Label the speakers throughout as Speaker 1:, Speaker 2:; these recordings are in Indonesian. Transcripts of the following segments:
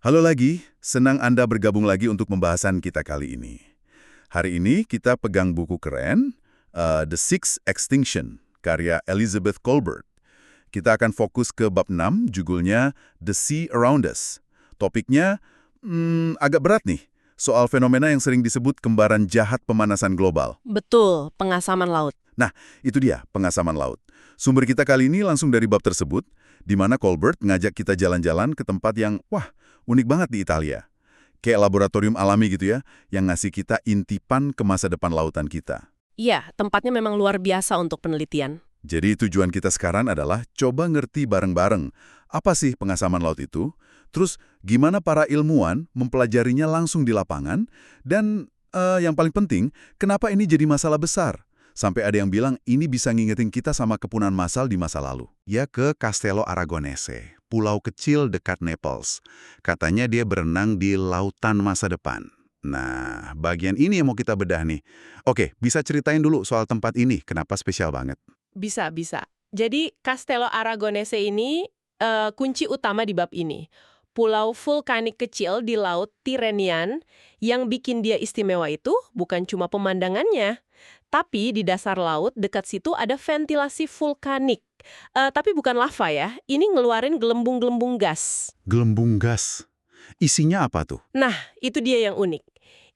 Speaker 1: Halo lagi, senang Anda bergabung lagi untuk pembahasan kita kali ini. Hari ini kita pegang buku keren, The Sixth Extinction, karya Elizabeth Kolbert. Kita akan fokus ke bab 6, judulnya The Sea Around Us. Topiknya agak berat nih, soal fenomena yang sering disebut kembaran jahat pemanasan global.
Speaker 2: Betul, pengasaman laut.
Speaker 1: Nah, itu dia, pengasaman laut. Sumber kita kali ini langsung dari bab tersebut, di mana Kolbert ngajak kita jalan-jalan ke tempat yang, unik banget di Italia. Kayak laboratorium alami gitu ya, yang ngasih kita intipan ke masa depan lautan kita.
Speaker 2: Iya, tempatnya memang luar biasa untuk penelitian.
Speaker 1: Jadi tujuan kita sekarang adalah coba ngerti bareng-bareng, apa sih pengasaman laut itu, terus gimana para ilmuwan mempelajarinya langsung di lapangan, dan yang paling penting, kenapa ini jadi masalah besar? Sampai ada yang bilang ini bisa ngingetin kita sama kepunahan massal di masa lalu. Ya ke Castello Aragonese, pulau kecil dekat Naples. Katanya dia berenang di lautan masa depan. Nah, bagian ini yang mau kita bedah nih. Oke, bisa ceritain dulu soal tempat ini, kenapa spesial banget?
Speaker 2: Bisa. Jadi, Castello Aragonese ini kunci utama di bab ini. Pulau vulkanik kecil di Laut Tyrrhenian yang bikin dia istimewa itu bukan cuma pemandangannya, tapi di dasar laut dekat situ ada ventilasi vulkanik. Tapi bukan lava ya, ini ngeluarin gelembung-gelembung gas.
Speaker 1: Gelembung gas. Isinya apa tuh?
Speaker 2: Nah, itu dia yang unik.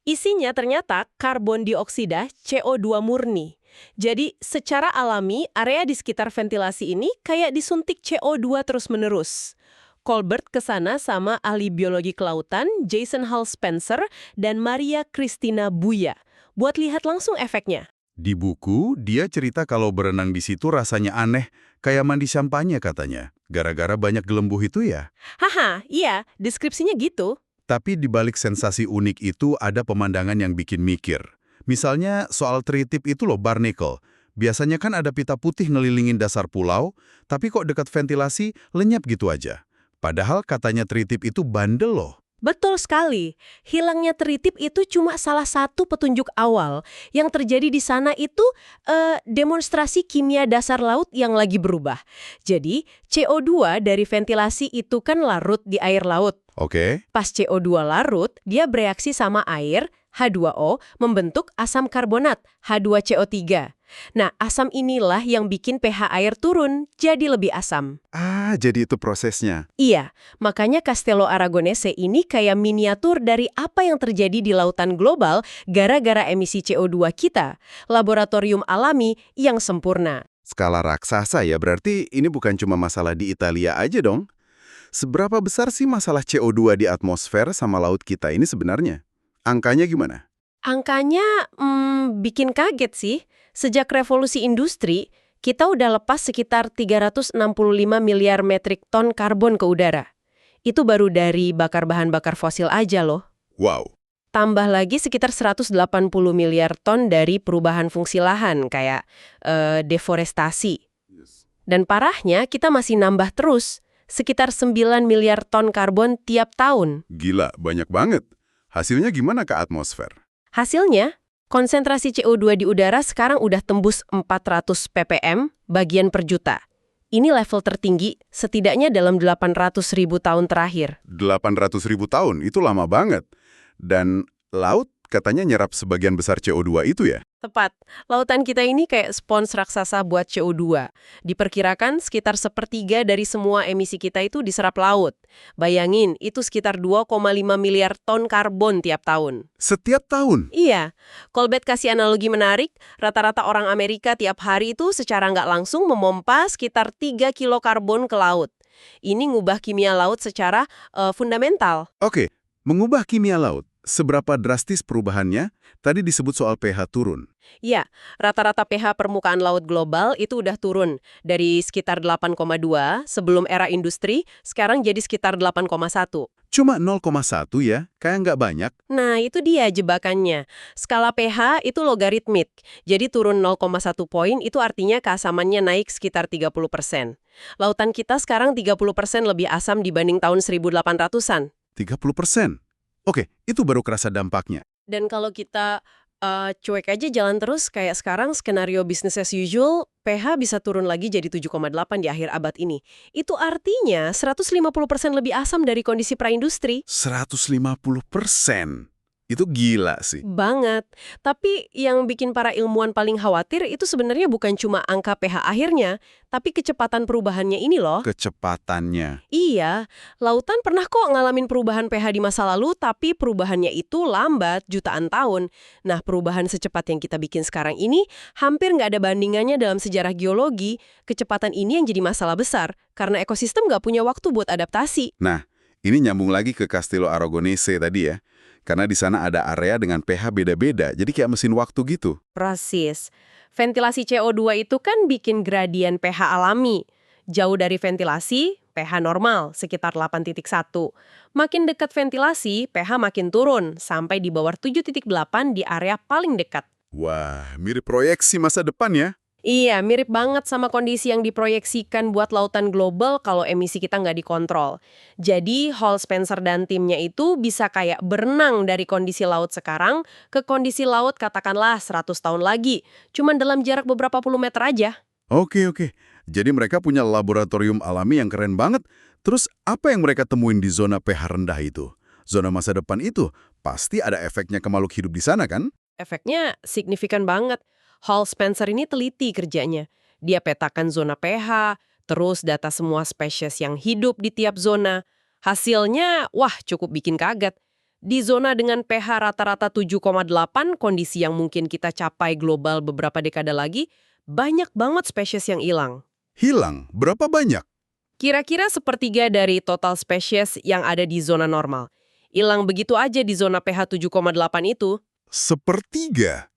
Speaker 2: Isinya ternyata karbon dioksida CO2 murni. Jadi, secara alami, area di sekitar ventilasi ini kayak disuntik CO2 terus-menerus. Kolbert kesana sama ahli biologi kelautan Jason Hall Spencer dan Maria Cristina Buya buat lihat langsung efeknya.
Speaker 1: Di buku, dia cerita kalau berenang di situ rasanya aneh, kayak mandi sampahnya katanya. Gara-gara banyak gelembung itu ya.
Speaker 2: Haha, iya, deskripsinya gitu.
Speaker 1: Tapi di balik sensasi unik itu ada pemandangan yang bikin mikir. Misalnya soal tritip itu loh, barnacle. Biasanya kan ada pita putih ngelilingin dasar pulau, tapi kok dekat ventilasi lenyap gitu aja. Padahal katanya tritip itu bandel loh.
Speaker 2: Betul sekali. Hilangnya teritip itu cuma salah satu petunjuk awal. Yang terjadi di sana itu demonstrasi kimia dasar laut yang lagi berubah. Jadi, CO2 dari ventilasi itu kan larut di air laut.
Speaker 1: Oke.
Speaker 2: Pas CO2 larut, dia bereaksi sama air, H2O, membentuk asam karbonat, H2CO3. Nah, asam inilah yang bikin pH air turun, jadi lebih asam.
Speaker 1: Ah, jadi itu prosesnya.
Speaker 2: Iya, makanya Castello Aragonese ini kayak miniatur dari apa yang terjadi di lautan global gara-gara emisi CO2 kita, laboratorium alami yang sempurna.
Speaker 1: Skala raksasa ya, berarti ini bukan cuma masalah di Italia aja dong. Seberapa besar sih masalah CO2 di atmosfer sama laut kita ini sebenarnya? Angkanya gimana?
Speaker 2: Angkanya bikin kaget sih. Sejak revolusi industri, kita udah lepas sekitar 365 miliar metrik ton karbon ke udara. Itu baru dari bakar bahan bakar fosil aja loh.
Speaker 1: Wow.
Speaker 2: Tambah lagi sekitar 180 miliar ton dari perubahan fungsi lahan, kayak deforestasi. Dan parahnya, kita masih nambah terus. Sekitar 9 miliar ton karbon tiap tahun.
Speaker 1: Gila, banyak banget. Hasilnya gimana ke atmosfer?
Speaker 2: Hasilnya, konsentrasi CO2 di udara sekarang udah tembus 400 ppm bagian per juta. Ini level tertinggi setidaknya dalam 800.000 tahun terakhir.
Speaker 1: 800.000 tahun, itu lama banget. Dan laut katanya nyerap sebagian besar CO2 itu ya?
Speaker 2: Tepat, lautan kita ini kayak spons raksasa buat CO2. Diperkirakan sekitar 1/3 dari semua emisi kita itu diserap laut. Bayangin, itu sekitar 2,5 miliar ton karbon tiap tahun.
Speaker 1: Setiap tahun?
Speaker 2: Iya, Kolbert kasih analogi menarik, rata-rata orang Amerika tiap hari itu secara nggak langsung memompa sekitar 3 kilo karbon ke laut. Ini ngubah kimia laut secara fundamental.
Speaker 1: Oke, mengubah kimia laut. Seberapa drastis perubahannya? Tadi disebut soal pH turun.
Speaker 2: Ya, rata-rata pH permukaan laut global itu udah turun. Dari sekitar 8,2 sebelum era industri, sekarang jadi sekitar 8,1.
Speaker 1: Cuma 0,1 ya? Kayak nggak banyak.
Speaker 2: Nah, itu dia jebakannya. Skala pH itu logaritmik. Jadi turun 0,1 poin itu artinya keasamannya naik sekitar 30%. Lautan kita sekarang 30% lebih asam dibanding tahun 1800-an.
Speaker 1: 30%? Oke, itu baru kerasa dampaknya.
Speaker 2: Dan kalau kita Cuek aja jalan terus kayak sekarang skenario business as usual, pH bisa turun lagi jadi 7,8 di akhir abad ini. Itu artinya 150% lebih asam dari kondisi praindustri.
Speaker 1: 150%. Itu gila sih.
Speaker 2: Banget. Tapi yang bikin para ilmuwan paling khawatir itu sebenarnya bukan cuma angka pH akhirnya, tapi kecepatan perubahannya ini loh.
Speaker 1: Kecepatannya.
Speaker 2: Iya, lautan pernah kok ngalamin perubahan pH di masa lalu, tapi perubahannya itu lambat jutaan tahun. Nah, perubahan secepat yang kita bikin sekarang ini hampir nggak ada bandingannya dalam sejarah geologi. Kecepatan ini yang jadi masalah besar, karena ekosistem nggak punya waktu buat adaptasi.
Speaker 1: Nah, ini nyambung lagi ke Castello Aragonese tadi ya. Karena di sana ada area dengan pH beda-beda, jadi kayak mesin waktu gitu.
Speaker 2: Persis. Ventilasi CO2 itu kan bikin gradien pH alami. Jauh dari ventilasi, pH normal, sekitar 8,1. Makin dekat ventilasi, pH makin turun, sampai di bawah 7,8 di area paling dekat.
Speaker 1: Wah, mirip proyeksi masa depan ya.
Speaker 2: Iya, mirip banget sama kondisi yang diproyeksikan buat lautan global kalau emisi kita nggak dikontrol. Jadi, Hall Spencer dan timnya itu bisa kayak berenang dari kondisi laut sekarang ke kondisi laut katakanlah 100 tahun lagi. Cuman dalam jarak beberapa puluh meter aja.
Speaker 1: Oke. Jadi mereka punya laboratorium alami yang keren banget. Terus apa yang mereka temuin di zona pH rendah itu? Zona masa depan itu pasti ada efeknya ke makhluk hidup di sana kan?
Speaker 2: Efeknya signifikan banget. Hall Spencer ini teliti kerjanya. Dia petakan zona pH, terus data semua spesies yang hidup di tiap zona. Hasilnya, wah cukup bikin kaget. Di zona dengan pH rata-rata 7,8, kondisi yang mungkin kita capai global beberapa dekade lagi, banyak banget spesies yang hilang.
Speaker 1: Hilang? Berapa banyak?
Speaker 2: Kira-kira sepertiga dari total spesies yang ada di zona normal. Hilang begitu aja di zona pH 7,8 itu.
Speaker 1: Sepertiga?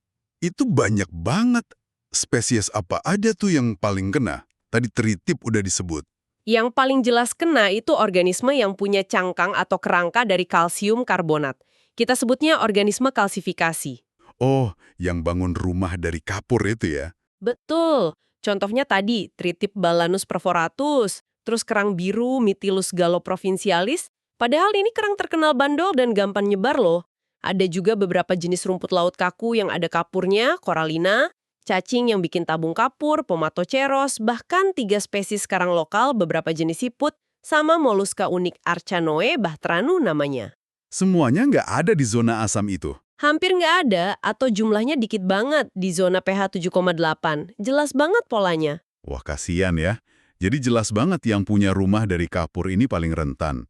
Speaker 1: Itu banyak banget. Spesies apa aja tuh yang paling kena? Tadi teritip udah disebut.
Speaker 2: Yang paling jelas kena itu organisme yang punya cangkang atau kerangka dari kalsium karbonat. Kita sebutnya organisme kalsifikasi.
Speaker 1: Oh, yang bangun rumah dari kapur itu ya?
Speaker 2: Betul. Contohnya tadi, tritip Balanus perforatus, terus kerang biru Mytilus galoprovincialis. Padahal ini kerang terkenal bandol dan gampang nyebar loh. Ada juga beberapa jenis rumput laut kaku yang ada kapurnya, Corallina, cacing yang bikin tabung kapur, Pomatoceros, bahkan 3 spesies karang lokal, beberapa jenis siput, sama moluska unik Archanoe bahtranu namanya.
Speaker 1: Semuanya nggak ada di zona asam itu.
Speaker 2: Hampir nggak ada atau jumlahnya dikit banget di zona pH 7,8. Jelas banget polanya.
Speaker 1: Wah, kasihan ya. Jadi jelas banget yang punya rumah dari kapur ini paling rentan.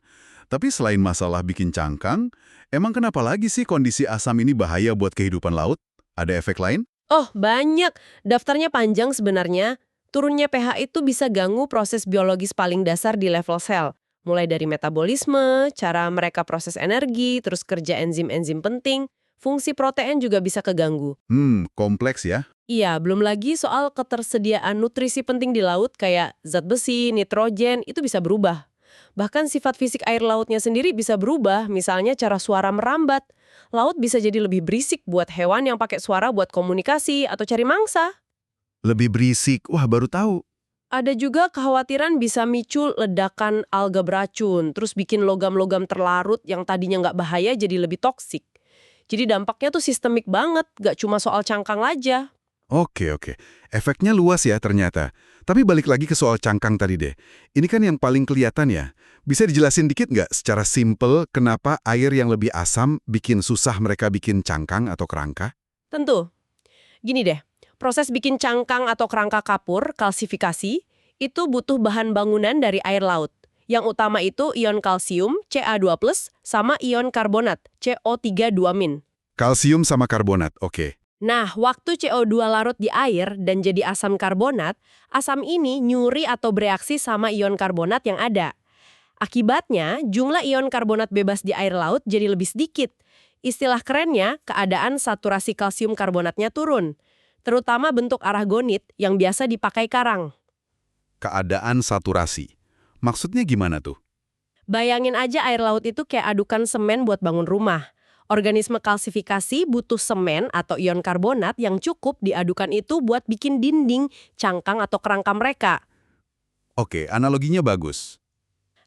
Speaker 1: Tapi selain masalah bikin cangkang, emang kenapa lagi sih kondisi asam ini bahaya buat kehidupan laut? Ada efek lain?
Speaker 2: Oh, banyak. Daftarnya panjang sebenarnya. Turunnya pH itu bisa ganggu proses biologis paling dasar di level sel. Mulai dari metabolisme, cara mereka proses energi, terus kerja enzim-enzim penting. Fungsi protein juga bisa keganggu.
Speaker 1: Kompleks ya.
Speaker 2: Iya, belum lagi soal ketersediaan nutrisi penting di laut kayak zat besi, nitrogen, itu bisa berubah. Bahkan sifat fisik air lautnya sendiri bisa berubah, misalnya cara suara merambat. Laut bisa jadi lebih berisik buat hewan yang pakai suara buat komunikasi atau cari mangsa.
Speaker 1: Lebih berisik, wah baru tahu.
Speaker 2: Ada juga kekhawatiran bisa micu ledakan alga beracun, terus bikin logam-logam terlarut yang tadinya nggak bahaya jadi lebih toksik. Jadi dampaknya tuh sistemik banget, nggak cuma soal cangkang aja.
Speaker 1: Oke. Efeknya luas ya ternyata. Tapi balik lagi ke soal cangkang tadi deh. Ini kan yang paling kelihatan ya. Bisa dijelasin dikit nggak secara simpel kenapa air yang lebih asam bikin susah mereka bikin cangkang atau kerangka?
Speaker 2: Tentu. Gini deh, proses bikin cangkang atau kerangka kapur, kalsifikasi, itu butuh bahan bangunan dari air laut. Yang utama itu ion kalsium, Ca2+, sama ion karbonat, CO3-2-.
Speaker 1: Kalsium sama karbonat, oke.
Speaker 2: Nah, waktu CO2 larut di air dan jadi asam karbonat, asam ini nyuri atau bereaksi sama ion karbonat yang ada. Akibatnya, jumlah ion karbonat bebas di air laut jadi lebih sedikit. Istilah kerennya, keadaan saturasi kalsium karbonatnya turun. Terutama bentuk aragonit yang biasa dipakai karang.
Speaker 1: Keadaan saturasi. Maksudnya gimana tuh?
Speaker 2: Bayangin aja air laut itu kayak adukan semen buat bangun rumah. Organisme kalsifikasi butuh semen atau ion karbonat yang cukup diadukan itu buat bikin dinding, cangkang atau kerangka mereka.
Speaker 1: Oke, analoginya bagus.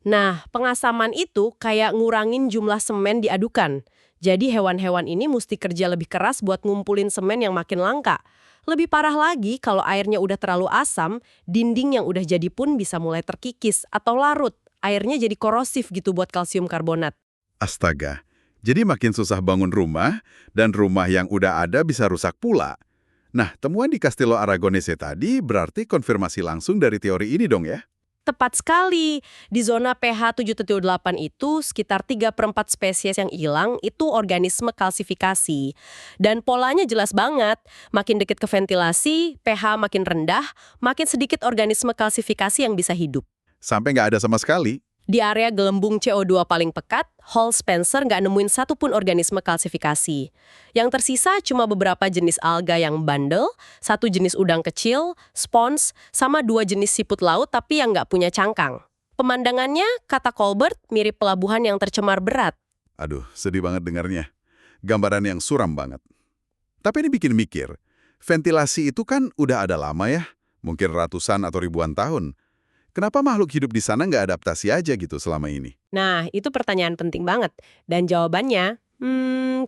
Speaker 2: Nah, pengasaman itu kayak ngurangin jumlah semen diadukan. Jadi hewan-hewan ini mesti kerja lebih keras buat ngumpulin semen yang makin langka. Lebih parah lagi kalau airnya udah terlalu asam, dinding yang udah jadi pun bisa mulai terkikis atau larut. Airnya jadi korosif gitu buat kalsium karbonat.
Speaker 1: Astaga, jadi makin susah bangun rumah, dan rumah yang udah ada bisa rusak pula. Nah, temuan di Castello Aragonese tadi berarti konfirmasi langsung dari teori ini dong ya?
Speaker 2: Tepat sekali. Di zona pH 7,8 itu, sekitar 3/4 spesies yang hilang itu organisme kalsifikasi. Dan polanya jelas banget. Makin dekat ke ventilasi, pH makin rendah, makin sedikit organisme kalsifikasi yang bisa hidup.
Speaker 1: Sampai nggak ada sama sekali.
Speaker 2: Di area gelembung CO2 paling pekat, Hall Spencer nggak nemuin satupun organisme kalsifikasi. Yang tersisa cuma beberapa jenis alga yang bandel, satu jenis udang kecil, spons, sama 2 jenis siput laut tapi yang nggak punya cangkang. Pemandangannya, kata Colbert, mirip pelabuhan yang tercemar berat.
Speaker 1: Aduh, sedih banget dengarnya. Gambaran yang suram banget. Tapi ini bikin mikir, ventilasi itu kan udah ada lama ya, mungkin ratusan atau ribuan tahun. Kenapa makhluk hidup di sana nggak adaptasi aja gitu selama ini?
Speaker 2: Nah, itu pertanyaan penting banget. Dan jawabannya,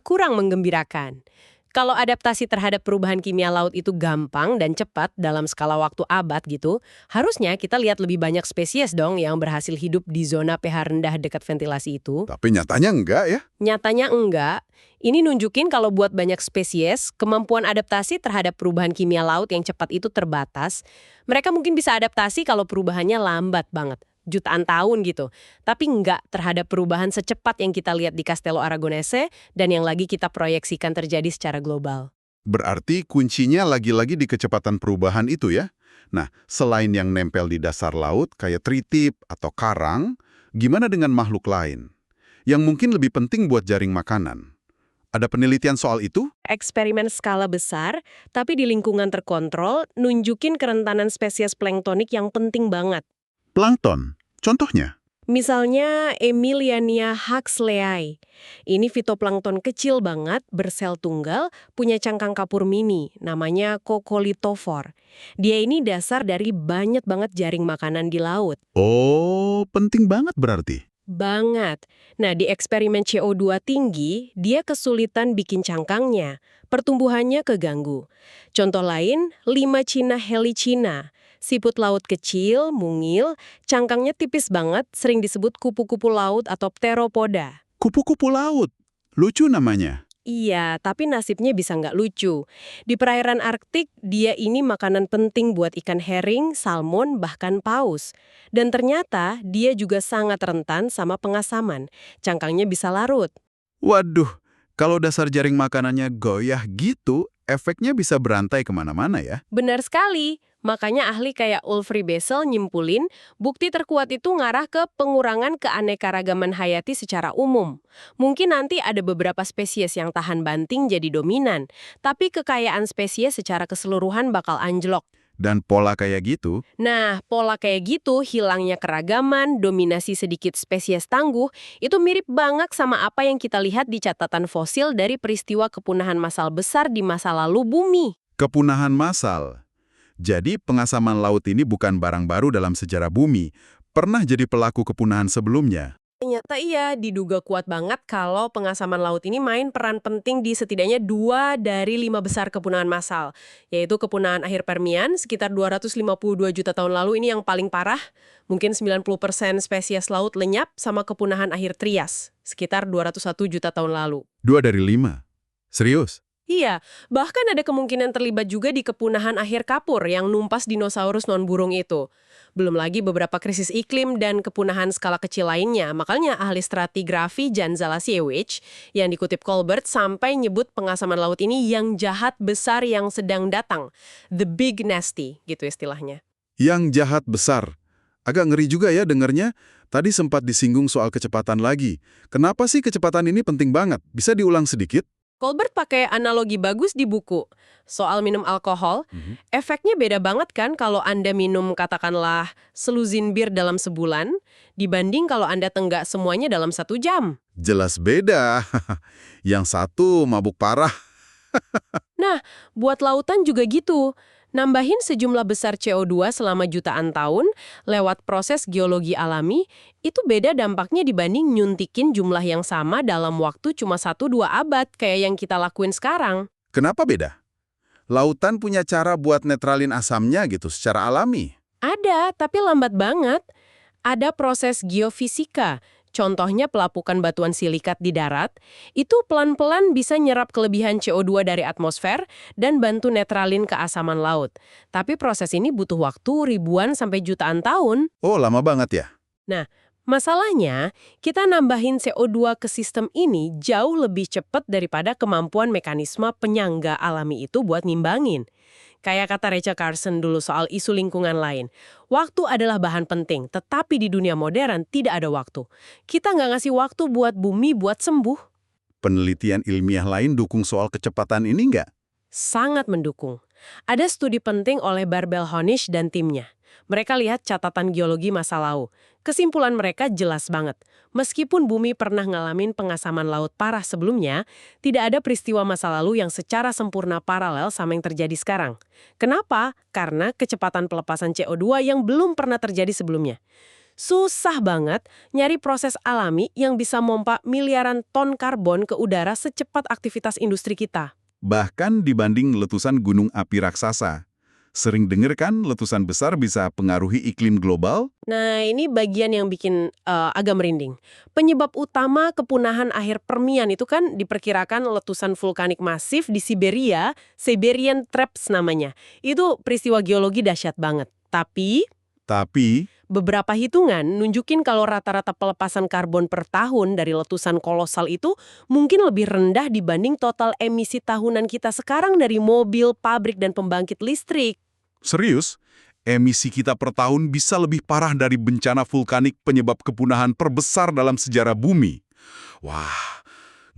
Speaker 2: kurang menggembirakan. Kalau adaptasi terhadap perubahan kimia laut itu gampang dan cepat dalam skala waktu abad gitu, harusnya kita lihat lebih banyak spesies dong yang berhasil hidup di zona pH rendah dekat ventilasi itu.
Speaker 1: Tapi nyatanya enggak ya?
Speaker 2: Nyatanya enggak. Ini nunjukin kalau buat banyak spesies, kemampuan adaptasi terhadap perubahan kimia laut yang cepat itu terbatas. Mereka mungkin bisa adaptasi kalau perubahannya lambat banget, jutaan tahun gitu. Tapi enggak terhadap perubahan secepat yang kita lihat di Castello Aragonese dan yang lagi kita proyeksikan terjadi secara global.
Speaker 1: Berarti kuncinya lagi-lagi di kecepatan perubahan itu ya? Nah, selain yang nempel di dasar laut kayak tritip atau karang, gimana dengan makhluk lain? Yang mungkin lebih penting buat jaring makanan. Ada penelitian soal itu?
Speaker 2: Eksperimen skala besar, tapi di lingkungan terkontrol, nunjukin kerentanan spesies planktonik yang penting banget.
Speaker 1: Plankton. Contohnya?
Speaker 2: Misalnya Emiliania huxleyi. Ini fitoplankton kecil banget, bersel tunggal, punya cangkang kapur mini, namanya Coccolithophore. Dia ini dasar dari banyak banget jaring makanan di laut.
Speaker 1: Oh, penting banget berarti.
Speaker 2: Banget. Nah, di eksperimen CO2 tinggi, dia kesulitan bikin cangkangnya. Pertumbuhannya keganggu. Contoh lain, Limacina helicina. Siput laut kecil, mungil, cangkangnya tipis banget, sering disebut kupu-kupu laut atau pteropoda.
Speaker 1: Kupu-kupu laut. Lucu namanya.
Speaker 2: Iya, tapi nasibnya bisa nggak lucu. Di perairan Arktik, dia ini makanan penting buat ikan herring, salmon, bahkan paus. Dan ternyata, dia juga sangat rentan sama pengasaman. Cangkangnya bisa larut.
Speaker 1: Waduh, kalau dasar jaring makanannya goyah gitu, efeknya bisa berantai kemana-mana ya.
Speaker 2: Benar sekali. Makanya ahli kayak Ulfri Bessel nyimpulin, bukti terkuat itu ngarah ke pengurangan keanekaragaman hayati secara umum. Mungkin nanti ada beberapa spesies yang tahan banting jadi dominan, tapi kekayaan spesies secara keseluruhan bakal anjlok.
Speaker 1: Dan pola kayak gitu,
Speaker 2: Nah, pola kayak gitu, hilangnya keragaman, dominasi sedikit spesies tangguh, itu mirip banget sama apa yang kita lihat di catatan fosil dari peristiwa kepunahan massal besar di masa lalu bumi.
Speaker 1: kepunahan massal. Jadi pengasaman laut ini bukan barang baru dalam sejarah bumi, pernah jadi pelaku kepunahan sebelumnya.
Speaker 2: Ternyata iya, diduga kuat banget kalau pengasaman laut ini main peran penting di setidaknya 2 dari 5 besar kepunahan massal, yaitu kepunahan akhir Permian sekitar 252 juta tahun lalu ini yang paling parah, mungkin 90% spesies laut lenyap, sama kepunahan akhir Trias, sekitar 201 juta tahun lalu.
Speaker 1: 2 dari 5. Serius?
Speaker 2: Iya, bahkan ada kemungkinan terlibat juga di kepunahan akhir kapur yang numpas dinosaurus non-burung itu. Belum lagi beberapa krisis iklim dan kepunahan skala kecil lainnya. Makanya ahli stratigrafi Jan Zalasiewicz yang dikutip Colbert sampai nyebut pengasaman laut ini yang jahat besar yang sedang datang. The Big Nasty, gitu istilahnya.
Speaker 1: Yang jahat besar. Agak ngeri juga ya dengernya. Tadi sempat disinggung soal kecepatan lagi. Kenapa sih kecepatan ini penting banget? Bisa diulang sedikit?
Speaker 2: Colbert pakai analogi bagus di buku. Soal minum alkohol, efeknya beda banget kan kalau Anda minum katakanlah seluzin bir dalam sebulan, dibanding kalau Anda tenggak semuanya dalam 1 jam.
Speaker 1: Jelas beda. Yang satu mabuk parah.
Speaker 2: Nah, buat lautan juga gitu. Nambahin sejumlah besar CO2 selama jutaan tahun lewat proses geologi alami, itu beda dampaknya dibanding nyuntikin jumlah yang sama dalam waktu cuma 1-2 abad kayak yang kita lakuin sekarang.
Speaker 1: Kenapa beda? Lautan punya cara buat netralin asamnya gitu secara alami.
Speaker 2: Ada, tapi lambat banget. Ada proses geofisika. Contohnya pelapukan batuan silikat di darat, itu pelan-pelan bisa nyerap kelebihan CO2 dari atmosfer dan bantu netralin keasaman laut. Tapi proses ini butuh waktu ribuan sampai jutaan tahun.
Speaker 1: Oh, lama banget ya?
Speaker 2: Nah, masalahnya, kita nambahin CO2 ke sistem ini jauh lebih cepat daripada kemampuan mekanisme penyangga alami itu buat nimbangin. Kayak kata Rachel Carson dulu soal isu lingkungan lain. Waktu adalah bahan penting, tetapi di dunia modern tidak ada waktu. Kita nggak ngasih waktu buat bumi buat sembuh.
Speaker 1: Penelitian ilmiah lain dukung soal kecepatan ini nggak?
Speaker 2: Sangat mendukung. Ada studi penting oleh Barbel Honish dan timnya. Mereka lihat catatan geologi masa lalu. Kesimpulan mereka jelas banget. Meskipun bumi pernah ngalamin pengasaman laut parah sebelumnya, tidak ada peristiwa masa lalu yang secara sempurna paralel sama yang terjadi sekarang. Kenapa? Karena kecepatan pelepasan CO2 yang belum pernah terjadi sebelumnya. Susah banget nyari proses alami yang bisa mompa miliaran ton karbon ke udara secepat aktivitas industri kita.
Speaker 1: Bahkan dibanding letusan gunung api raksasa. Sering denger kan letusan besar bisa pengaruhi iklim global?
Speaker 2: Nah, ini bagian yang bikin agak merinding. Penyebab utama kepunahan akhir Permian itu kan diperkirakan letusan vulkanik masif di Siberia, Siberian Traps namanya. Itu peristiwa geologi dahsyat banget. Tapi beberapa hitungan nunjukin kalau rata-rata pelepasan karbon per tahun dari letusan kolosal itu mungkin lebih rendah dibanding total emisi tahunan kita sekarang dari mobil, pabrik, dan pembangkit listrik.
Speaker 1: serius, emisi kita per tahun bisa lebih parah dari bencana vulkanik penyebab kepunahan terbesar dalam sejarah bumi. Wah,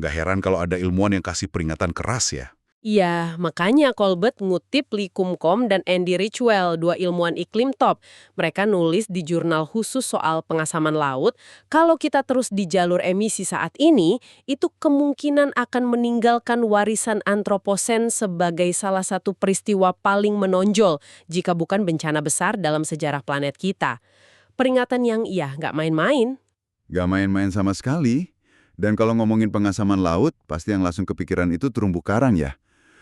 Speaker 1: nggak heran kalau ada ilmuwan yang kasih peringatan keras ya.
Speaker 2: Iya, makanya Colbert ngutip Lee Kumkom dan Andy Richwell, dua ilmuwan iklim top. Mereka nulis di jurnal khusus soal pengasaman laut, kalau kita terus di jalur emisi saat ini, itu kemungkinan akan meninggalkan warisan antroposen sebagai salah satu peristiwa paling menonjol jika bukan bencana besar dalam sejarah planet kita. Peringatan yang nggak main-main.
Speaker 1: Nggak main-main sama sekali. Dan kalau ngomongin pengasaman laut, pasti yang langsung kepikiran itu terumbu karang ya.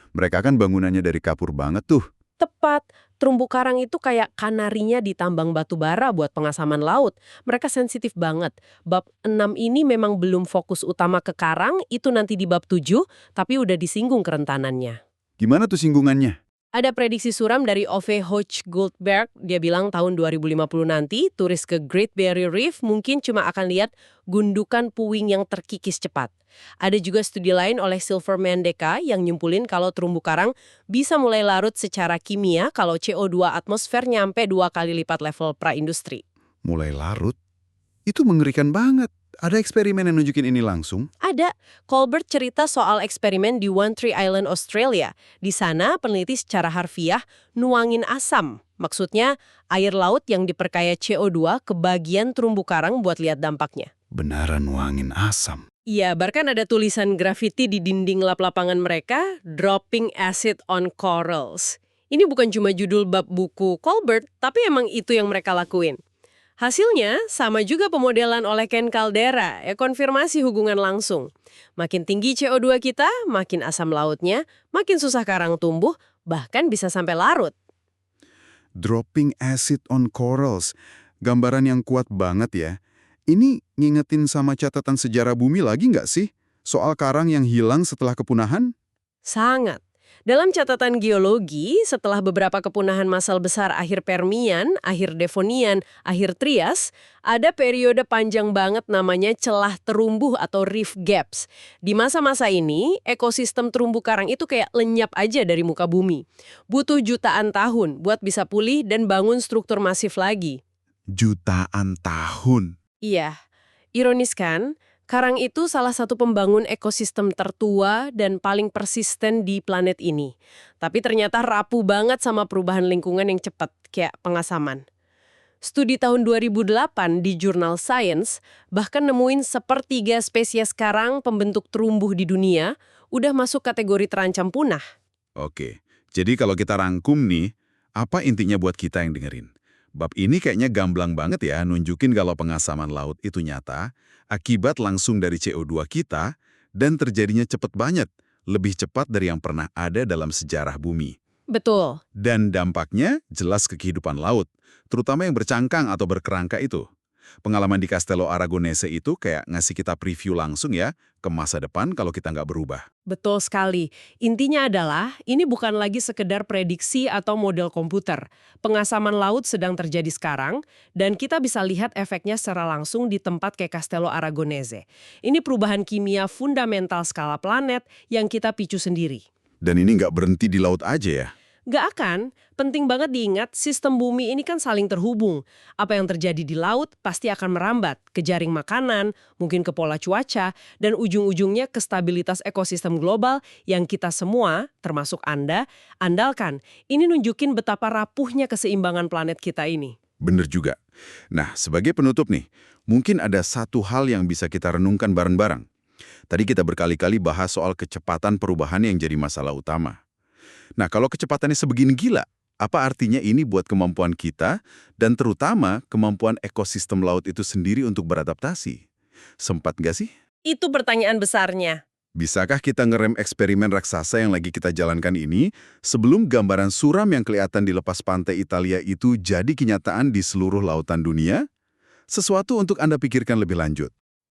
Speaker 1: Mereka kan bangunannya dari kapur banget tuh.
Speaker 2: Tepat, terumbu karang itu kayak kanarinya di tambang batu bara buat pengasaman laut. Mereka sensitif banget. Bab 6 ini memang belum fokus utama ke karang, itu nanti di bab 7, tapi udah disinggung kerentanannya.
Speaker 1: Gimana tuh singgungannya?
Speaker 2: Ada prediksi suram dari Ove Hochschild-Berg, dia bilang tahun 2050 nanti, turis ke Great Barrier Reef mungkin cuma akan lihat gundukan puing yang terkikis cepat. Ada juga studi lain oleh Silverman Deka yang nyumpulin kalau terumbu karang bisa mulai larut secara kimia kalau CO2 atmosfer nyampe 2 kali lipat level pra-industri.
Speaker 1: Mulai larut? Itu mengerikan banget. Ada eksperimen yang nunjukin ini langsung?
Speaker 2: Ada. Colbert cerita soal eksperimen di One Tree Island, Australia. Di sana, peneliti secara harfiah nuangin asam. Maksudnya, air laut yang diperkaya CO2 ke bagian terumbu karang buat lihat dampaknya.
Speaker 1: Beneran nuangin asam?
Speaker 2: Iya, bahkan ada tulisan grafiti di dinding lap lapangan mereka, Dropping Acid on Corals. Ini bukan cuma judul bab buku Colbert, tapi emang itu yang mereka lakuin. Hasilnya sama juga pemodelan oleh Ken Caldera, konfirmasi hubungan langsung. Makin tinggi CO2 kita, makin asam lautnya, makin susah karang tumbuh, bahkan bisa sampai larut.
Speaker 1: Dropping acid on corals. Gambaran yang kuat banget ya. Ini ngingetin sama catatan sejarah bumi lagi nggak sih? Soal karang yang hilang setelah kepunahan?
Speaker 2: Sangat. Dalam catatan geologi, setelah beberapa kepunahan massal besar akhir Permian, akhir Devonian, akhir Trias, ada periode panjang banget namanya celah terumbu atau reef gaps. Di masa-masa ini, ekosistem terumbu karang itu kayak lenyap aja dari muka bumi. Butuh jutaan tahun buat bisa pulih dan bangun struktur masif lagi.
Speaker 1: Jutaan tahun?
Speaker 2: Iya. Ironis kan? Karang itu salah satu pembangun ekosistem tertua dan paling persisten di planet ini. Tapi ternyata rapuh banget sama perubahan lingkungan yang cepat, kayak pengasaman. Studi tahun 2008 di jurnal Science bahkan nemuin 1/3 spesies karang pembentuk terumbu di dunia udah masuk kategori terancam punah.
Speaker 1: Oke, jadi kalau kita rangkum nih, Apa intinya buat kita yang dengerin? Bab ini kayaknya gamblang banget ya, nunjukin kalau pengasaman laut itu nyata, akibat langsung dari CO2 kita, dan terjadinya cepat banget, lebih cepat dari yang pernah ada dalam sejarah bumi.
Speaker 2: Betul.
Speaker 1: Dan dampaknya jelas ke kehidupan laut, terutama yang bercangkang atau berkerangka itu. Pengalaman di Castello Aragonese itu kayak ngasih kita preview langsung ya ke masa depan kalau kita nggak berubah.
Speaker 2: Betul sekali. Intinya adalah, ini bukan lagi sekedar prediksi atau model komputer. Pengasaman laut sedang terjadi sekarang, dan kita bisa lihat efeknya secara langsung di tempat kayak Castello Aragonese. Ini perubahan kimia fundamental skala planet yang kita picu sendiri.
Speaker 1: Dan ini nggak berhenti di laut aja ya.
Speaker 2: Nggak akan, penting banget diingat sistem bumi ini kan saling terhubung. Apa yang terjadi di laut pasti akan merambat ke jaring makanan, mungkin ke pola cuaca, dan ujung-ujungnya ke stabilitas ekosistem global yang kita semua, termasuk Anda, andalkan. Ini nunjukin betapa rapuhnya keseimbangan planet kita ini.
Speaker 1: Bener juga. Nah, sebagai penutup nih, mungkin ada satu hal yang bisa kita renungkan bareng-bareng. Tadi kita berkali-kali bahas soal kecepatan perubahan yang jadi masalah utama. Nah, kalau kecepatannya sebegini gila, apa artinya ini buat kemampuan kita dan terutama kemampuan ekosistem laut itu sendiri untuk beradaptasi? Sempat nggak sih?
Speaker 2: Itu pertanyaan besarnya.
Speaker 1: Bisakah kita ngerem eksperimen raksasa yang lagi kita jalankan ini sebelum gambaran suram yang kelihatan di lepas pantai Italia itu jadi kenyataan di seluruh lautan dunia? Sesuatu untuk Anda pikirkan lebih lanjut.